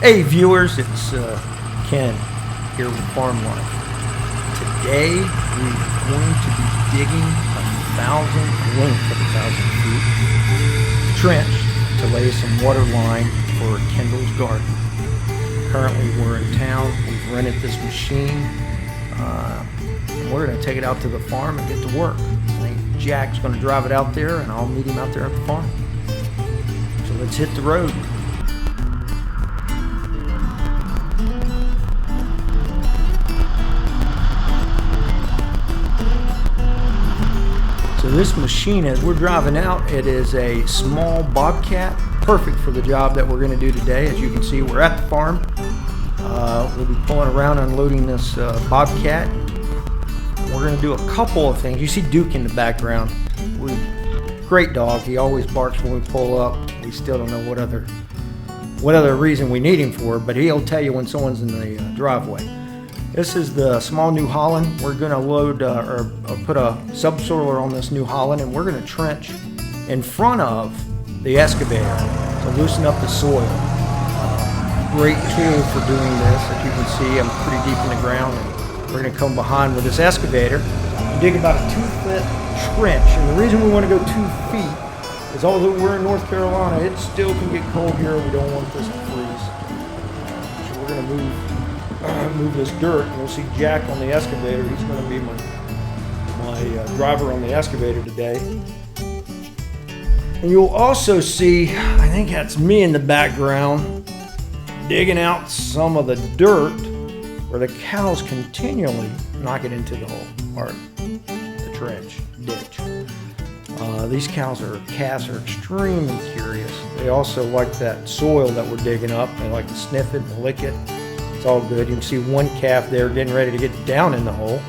Hey viewers, it's Ken here with Farm Life. Today we're going to be digging length of 1,000 feet trench to lay some water line for Kendall's garden. Currently we're in town, we've rented this machine, and we're going to take it out to the farm and get to work. I think Jack's going to drive it out there and I'll meet him out there at the farm. So let's hit the road. So this machine, as we're driving out, it is a small Bobcat, perfect for the job that we're going to do today. As you can see, we're at the farm. We'll be pulling around unloading this Bobcat. We're going to do a couple of things. You see Duke in the background. Great dog. He always barks when we pull up. We still don't know what other reason we need him for, but he'll tell you when someone's in the driveway. This is the small New Holland. We're going to load or put a subsoiler on this New Holland, and we're going to trench in front of the excavator to loosen up the soil. Great tool for doing this. As you can see, I'm pretty deep in the ground, and we're going to come behind with this excavator and dig about a 2-foot trench. And the reason we want to go 2 feet is although we're in North Carolina, it still can get cold here. We don't want this to freeze. So we're going to move this dirt, and we'll see Jack on the excavator. He's going to be my driver on the excavator today. And you'll also see, I think that's me in the background, digging out some of the dirt where the cows continually knock it into the hole, or the trench, ditch. These calves are extremely curious. They also like that soil that we're digging up. They like to sniff it and lick it. It's all good. You can see one calf there getting ready to get down in the hole,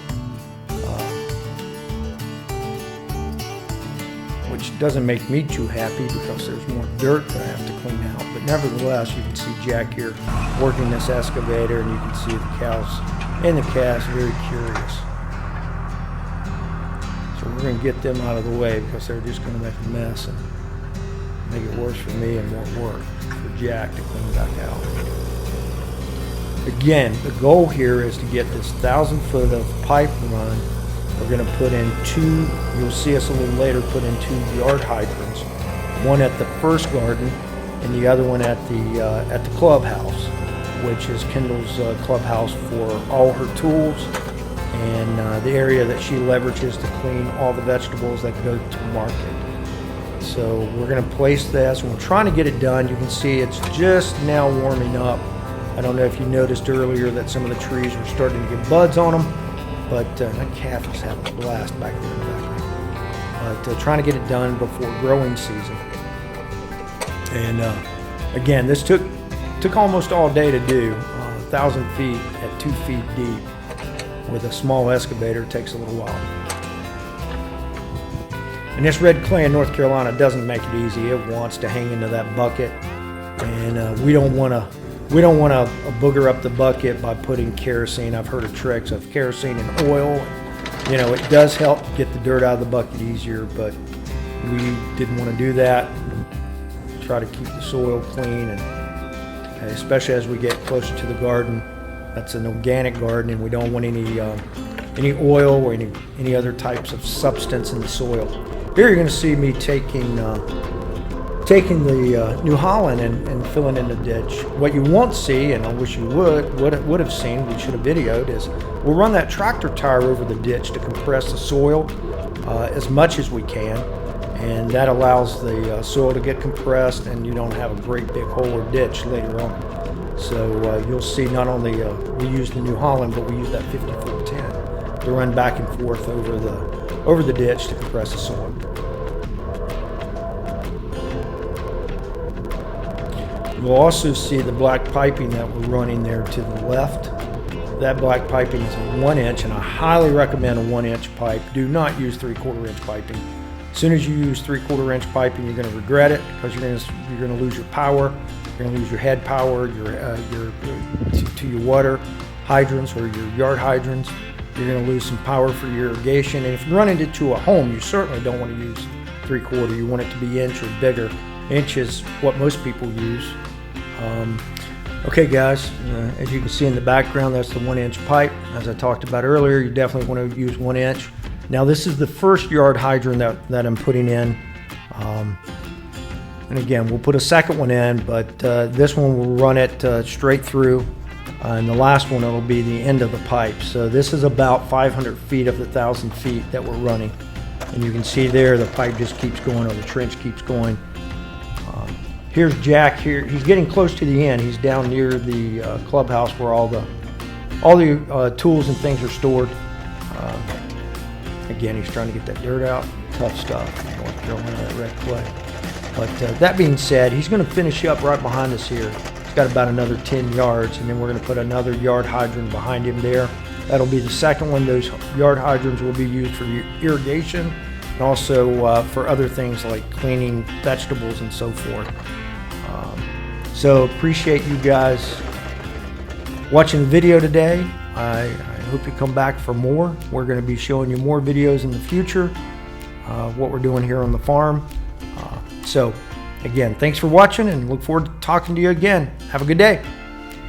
which doesn't make me too happy because there's more dirt that I have to clean out. But nevertheless, you can see Jack here working this excavator, and you can see the cows and the calves very curious. So we're going to get them out of the way because they're just going to make a mess and make it worse for me and more work for Jack to clean back out. Again, the goal here is to get this 1,000 foot of pipe run. We're going to put in you'll see us a little later, put in 2 yard hydrants. One at the first garden and the other one at the clubhouse, which is Kendall's clubhouse for all her tools and the area that she leverages to clean all the vegetables that go to market. So we're going to place this, and we're trying to get it done. You can see it's just now warming up. I don't know if you noticed earlier that some of the trees are starting to get buds on them, but that calf is having a blast back there in the background. But trying to get it done before growing season. And again, this took almost all day to do. 1,000 feet at 2 feet deep with a small excavator takes a little while. And this red clay in North Carolina doesn't make it easy. It wants to hang into that bucket, and we don't want to booger up the bucket by putting kerosene. I've heard of tricks of kerosene and oil. You know, it does help get the dirt out of the bucket easier, but we didn't want to do that. Try to keep the soil clean, and especially as we get closer to the garden. That's an organic garden, and we don't want any oil or any other types of substance in the soil. Here you're going to see me taking the New Holland and filling in the ditch. What you won't see, and I wish you would have seen, we should have videoed, is we'll run that tractor tire over the ditch to compress the soil as much as we can, and that allows the soil to get compressed, and you don't have a great big hole or ditch later on. So you'll see not only we use the New Holland, but we use that 5410 to run back and forth over the ditch to compress the soil. You'll also see the black piping that we're running there to the left. That black piping is a 1 inch, and I highly recommend a 1 inch pipe. Do not use 3/4 inch piping. As soon as you use 3/4 inch piping, you're going to regret it because you're going to lose your power. You're going to lose your head power, to your water hydrants or your yard hydrants. You're going to lose some power for your irrigation. And if you run into a home, you certainly don't want to use 3/4. You want it to be inch or bigger. Inch is what most people use. Okay guys, as you can see in the background, that's the 1-inch pipe. As I talked about earlier, you definitely want to use 1 inch. Now this is the first yard hydrant that I'm putting in. And again, we'll put a second one in, but this one will run it straight through. And the last one, it'll be the end of the pipe. So this is about 500 feet of the 1,000 feet that we're running. And you can see there, the pipe just keeps going, or the trench keeps going. Here's Jack here. He's getting close to the end. He's down near the clubhouse where all the tools and things are stored. Again, he's trying to get that dirt out. Tough stuff. North Carolina, that red clay. But that being said, he's going to finish up right behind us here. He's got about another 10 yards, and then we're going to put another yard hydrant behind him there. That'll be the second one. Those yard hydrants will be used for irrigation and also for other things like cleaning vegetables and so forth. So appreciate you guys watching the video today. I hope you come back for more. We're going to be showing you more videos in the future, what we're doing here on the farm. So again, thanks for watching, and look forward to talking to you again. Have a good day.